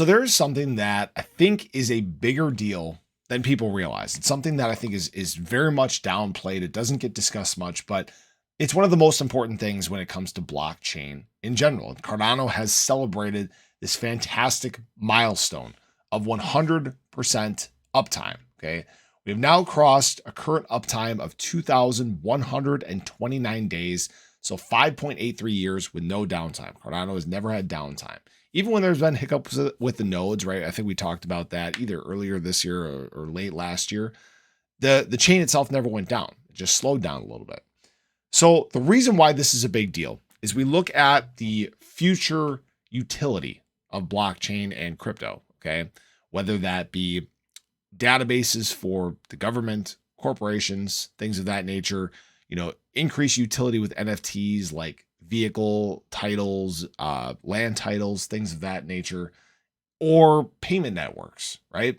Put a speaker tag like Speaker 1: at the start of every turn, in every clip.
Speaker 1: So there's something that I think is a bigger deal than people realize. It's something that I think is very much downplayed. It doesn't get discussed much, but it's one of the most important things when it comes to blockchain in general. Cardano has celebrated this fantastic milestone of 100% uptime. Okay. We have now crossed a current uptime of 2,129 days. So 5.83 years with no downtime. Cardano has never had downtime. Even when there's been hiccups with the nodes, right? I think we talked about that either earlier this year or late last year. The chain itself never went down. It just slowed down a little bit. So the reason why this is a big deal is we look at the future utility of blockchain and crypto, okay? Whether that be databases for the government, corporations, things of that nature, increase utility with NFTs like vehicle titles, land titles, things of that nature, or payment networks, right?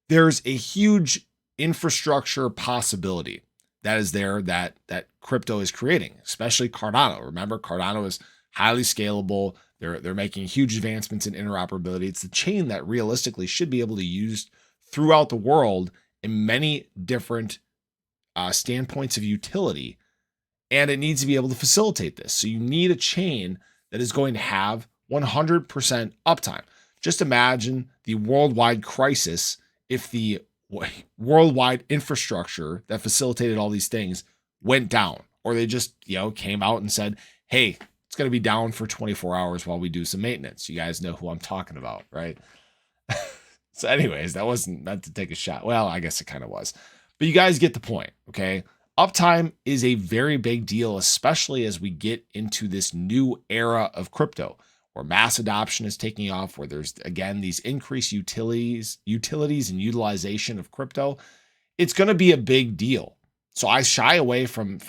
Speaker 1: There's a huge infrastructure possibility that is there that crypto is creating, especially Cardano. Remember, Cardano is highly scalable. They're making huge advancements in interoperability. It's the chain that realistically should be able to use throughout the world in many different standpoints of utility, and it needs to be able to facilitate this. So you need a chain that is going to have 100% uptime. Just imagine the worldwide crisis if the worldwide infrastructure that facilitated all these things went down, or they just came out and said, hey, it's going to be down for 24 hours while we do some maintenance. You guys know who I'm talking about, right? So anyways, that wasn't meant to take a shot. Well, I guess it kind of was. But you guys get the point, okay? Uptime is a very big deal, especially as we get into this new era of crypto where mass adoption is taking off, where there's, again, these increased utilities and utilization of crypto. It's going to be a big deal. So I shy away from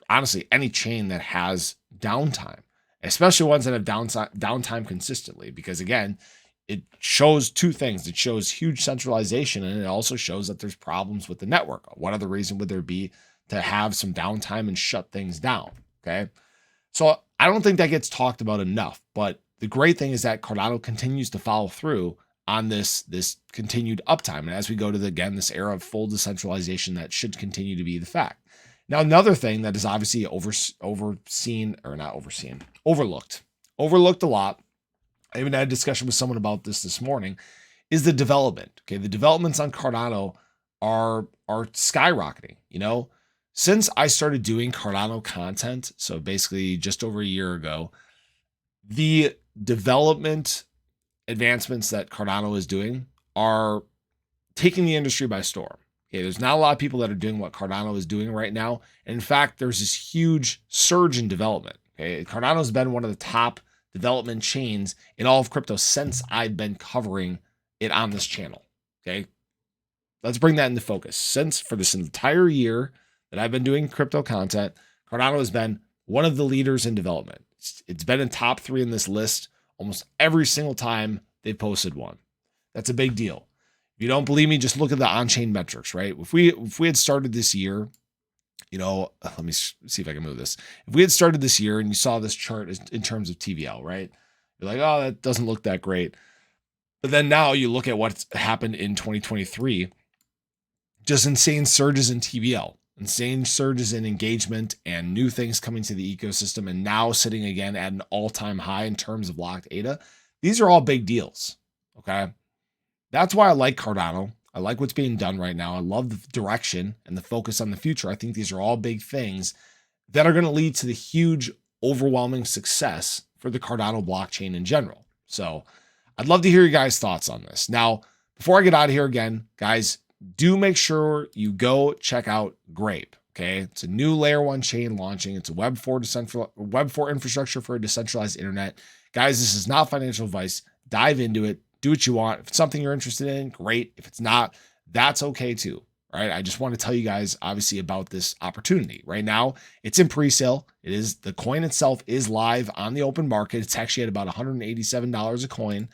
Speaker 1: honestly any chain that has downtime, especially ones that have downtime consistently, because again, it shows two things. It shows huge centralization, and it also shows that there's problems with the network. What other reason would there be to have some downtime and shut things down? Okay. So I don't think that gets talked about enough, but the great thing is that Cardano continues to follow through on this continued uptime. And as we go to this era of full decentralization, that should continue to be the fact. Now, another thing that is obviously overlooked a lot. I even had a discussion with someone about this morning, is the development. Okay. The developments on Cardano are skyrocketing. Since I started doing Cardano content, so basically just over a year ago, the development advancements that Cardano is doing are taking the industry by storm. Okay, there's not a lot of people that are doing what Cardano is doing right now. And in fact, there's this huge surge in development. Okay, Cardano has been one of the top development chains in all of crypto since I've been covering it on this channel. Okay, let's bring that into focus. For this entire year that I've been doing crypto content, Cardano has been one of the leaders in development. It's been in top 3 in this list almost every single time they've posted one. That's a big deal. If you don't believe me, just look at the OnChain metrics, right? If we had started this year, let me see if I can move this. If we had started this year and you saw this chart in terms of TVL, right? You're like, oh, that doesn't look that great. But then now you look at what's happened in 2023, just insane surges in TVL, insane surges in engagement and new things coming to the ecosystem, and now sitting again at an all-time high in terms of locked ADA. These are all big deals, okay? That's why I like Cardano. I like what's being done right now. I love the direction and the focus on the future. I think these are all big things that are going to lead to the huge, overwhelming success for the Cardano blockchain in general. So I'd love to hear your guys' thoughts on this. Now, before I get out of here again, guys, do make sure you go check out Grape. Okay, it's a new layer 1 chain launching. It's a Web 4 infrastructure for a decentralized internet. Guys, this is not financial advice. Dive into it. Do what you want. If it's something you're interested in, great. If it's not, that's okay too. Right? I just want to tell you guys obviously about this opportunity. Right now, it's in pre-sale. The coin itself is live on the open market. It's actually at about $187 a coin,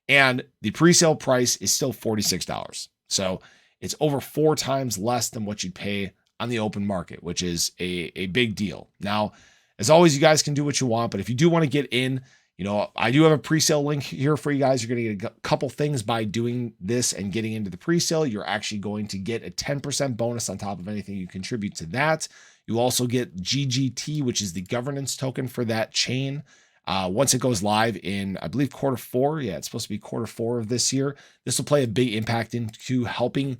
Speaker 1: and the pre-sale price is still $46. So it's over 4 times less than what you'd pay on the open market, which is a big deal. Now, as always, you guys can do what you want, but if you do want to get in, You know, I do have a pre-sale link here for you guys. You're going to get a couple things by doing this and getting into the pre-sale. You're actually going to get a 10% bonus on top of anything you contribute to that. You also get GGT, which is the governance token for that chain. Once it goes live in, I believe, Q4. Yeah, it's supposed to be Q4 of this year. This will play a big impact into helping,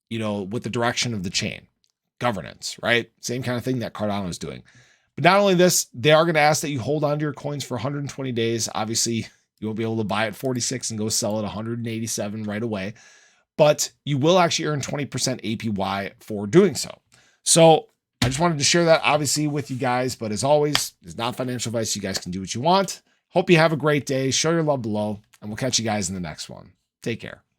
Speaker 1: you know, with the direction of the chain governance, right? Same kind of thing that Cardano is doing. But not only this, they are going to ask that you hold on to your coins for 120 days. Obviously, you won't be able to buy at 46 and go sell at 187 right away, but you will actually earn 20% APY for doing so. So I just wanted to share that obviously with you guys, but as always, it's not financial advice. You guys can do what you want. Hope you have a great day. Show your love below, and we'll catch you guys in the next one. Take care.